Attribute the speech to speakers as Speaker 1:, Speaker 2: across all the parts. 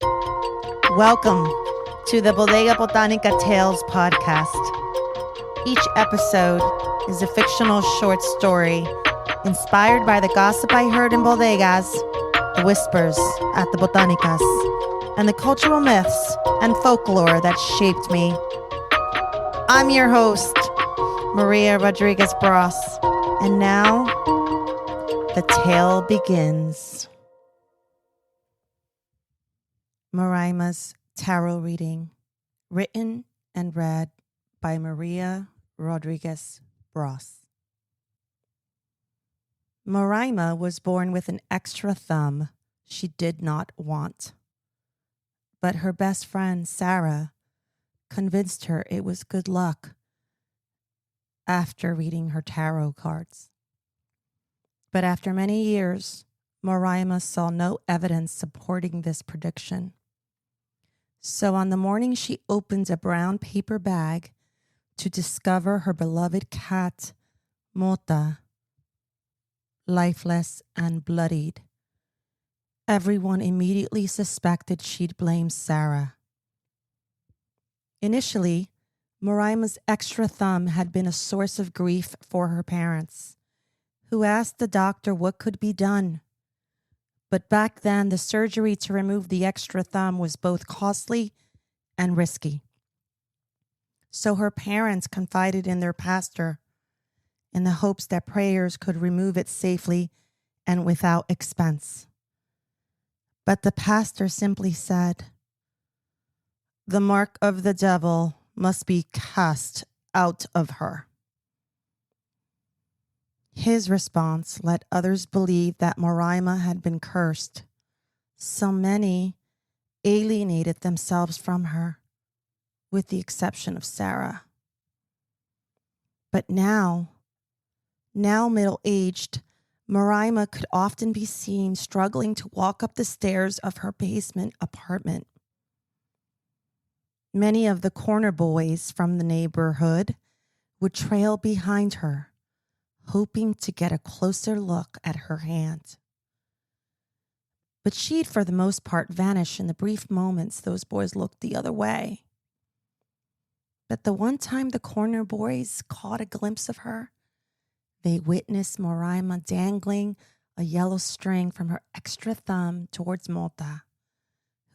Speaker 1: Welcome to the Bodega Botanica Tales podcast. Each episode is a fictional short story inspired by the gossip I heard in bodegas, the whispers at the botanicas, and the cultural myths and folklore that shaped me. I'm your host, Maria Rodriguez Bros, and now the tale begins. Morayma's tarot reading, written and read by Maria Rodriguez Bros. Morayma was born with an extra thumb she did not want. But her best friend, Sara, convinced her it was good luck after reading her tarot cards. But after many years, Morayma saw no evidence supporting this prediction. So on the morning she opened a brown paper bag to discover her beloved cat, Mota, lifeless and bloodied, everyone immediately suspected she'd blame Sara. Initially, Morayma's extra thumb had been a source of grief for her parents, who asked the doctor what could be done. But back then, the surgery to remove the extra thumb was both costly and risky. So her parents confided in their pastor in the hopes that prayers could remove it safely and without expense. But the pastor simply said, "The mark of the devil must be cast out of her." His response let others believe that Morayma had been cursed. So many alienated themselves from her, with the exception of Sara. But now middle-aged, Morayma could often be seen struggling to walk up the stairs of her basement apartment. Many of the corner boys from the neighborhood would trail behind her, hoping to get a closer look at her hand. But she'd, for the most part, vanish in the brief moments those boys looked the other way. But the one time the corner boys caught a glimpse of her, they witnessed Morayma dangling a yellow string from her extra thumb towards Mota,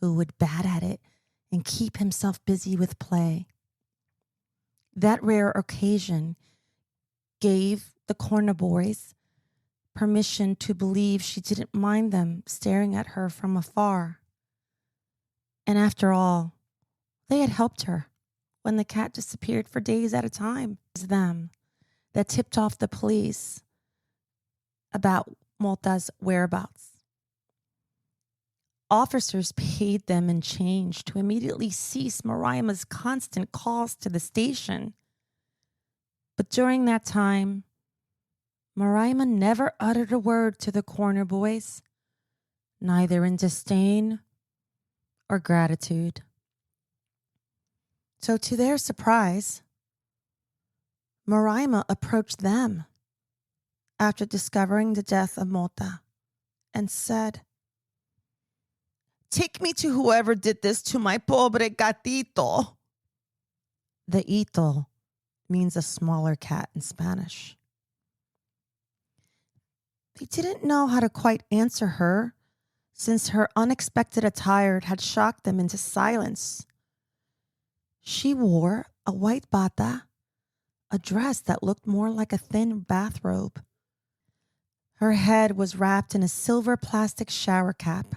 Speaker 1: who would bat at it and keep himself busy with play. That rare occasion gave the corner boys permission to believe she didn't mind them staring at her from afar. And after all, they had helped her when the cat disappeared for days at a time. It was them that tipped off the police about Mota's whereabouts. Officers paid them in change to immediately cease Morayma's constant calls to the station. But during that time, Morayma never uttered a word to the corner boys, neither in disdain or gratitude. So to their surprise, Morayma approached them after discovering the death of Mota and said, "Take me to whoever did this to my pobre gatito." The ito means a smaller cat in Spanish. They didn't know how to quite answer her, since her unexpected attire had shocked them into silence. She wore a white bata, a dress that looked more like a thin bathrobe. Her head was wrapped in a silver plastic shower cap,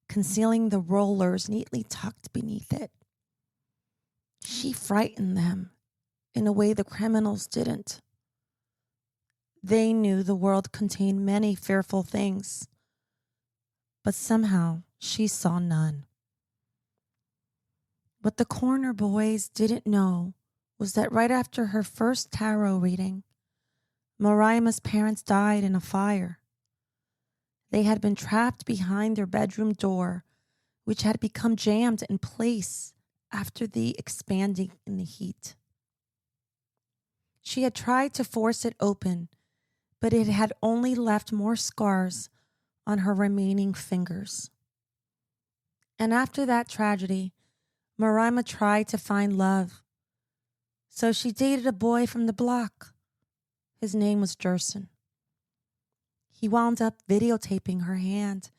Speaker 1: concealing the rollers neatly tucked beneath it. She frightened them in a way the criminals didn't. They knew the world contained many fearful things, but somehow she saw none. What the corner boys didn't know was that right after her first tarot reading, Morayma's parents died in a fire. They had been trapped behind their bedroom door, which had become jammed in place after the expanding in the heat. She had tried to force it open, but it had only left more scars on her remaining fingers. And after that tragedy, Morayma tried to find love. So she dated a boy from the block. His name was Jerson. He wound up videotaping her hand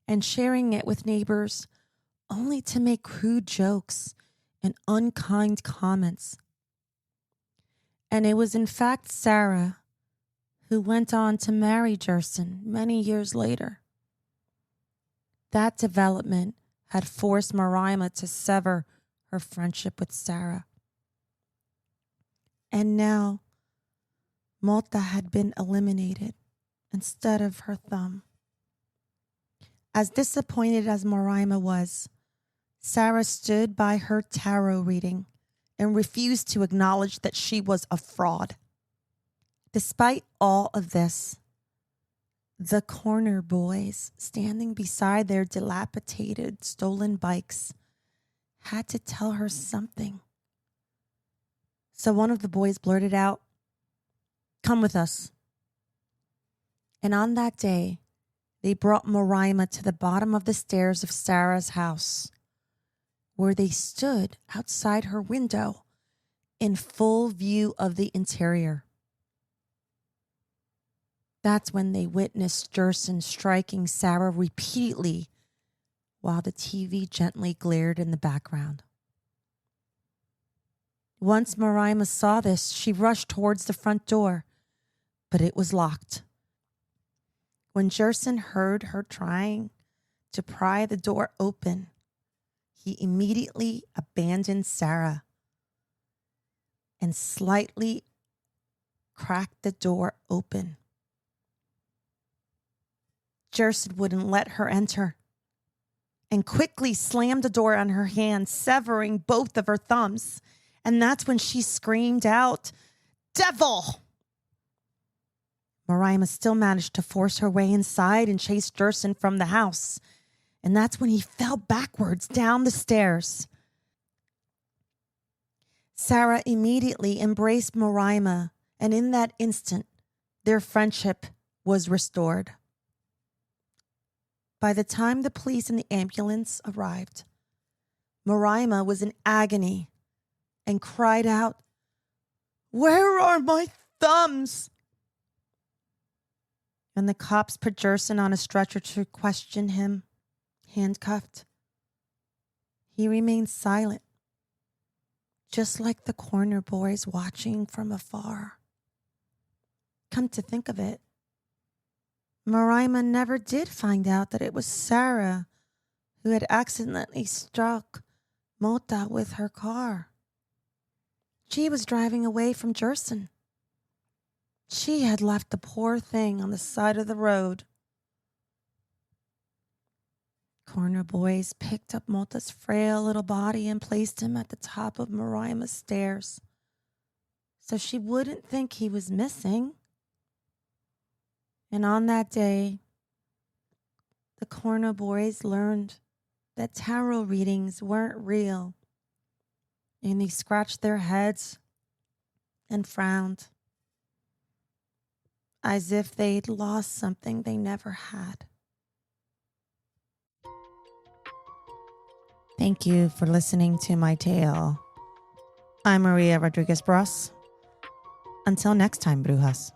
Speaker 1: and sharing it with neighbors, only to make crude jokes and unkind comments. And it was in fact Sara who went on to marry Jerson many years later. That development had forced Morayma to sever her friendship with Sara. And now, Mota had been eliminated instead of her thumb. As disappointed as Morayma was, Sara stood by her tarot reading and refused to acknowledge that she was a fraud. Despite all of this, the corner boys standing beside their dilapidated, stolen bikes had to tell her something. So one of the boys blurted out, "Come with us." And on that day, they brought Morayma to the bottom of the stairs of Sara's house, where they stood outside her window in full view of the interior. That's when they witnessed Jerson striking Sara repeatedly while the TV gently glared in the background. Once Morayma saw this, she rushed towards the front door, but it was locked. When Jerson heard her trying to pry the door open, he immediately abandoned Sara and slightly cracked the door open. Jerson wouldn't let her enter and quickly slammed the door on her hand, severing both of her thumbs. And that's when she screamed out, "Devil!" Morayma still managed to force her way inside and chase Jerson from the house. And that's when he fell backwards down the stairs. Sara immediately embraced Morayma, and in that instant, their friendship was restored. By the time the police and the ambulance arrived, Morayma was in agony and cried out, "Where are my thumbs?" And the cops put Jerson on a stretcher to question him, handcuffed. He remained silent, just like the corner boys watching from afar. Come to think of it, Morayma never did find out that it was Sara who had accidentally struck Mota with her car. She was driving away from Jerson. She had left the poor thing on the side of the road. Corner boys picked up Mota's frail little body and placed him at the top of Morayma's stairs so she wouldn't think he was missing. And on that day, the corner boys learned that tarot readings weren't real, and they scratched their heads and frowned as if they'd lost something they never had. Thank you for listening to my tale. I'm Maria Rodriguez Bros. Until next time, Brujas.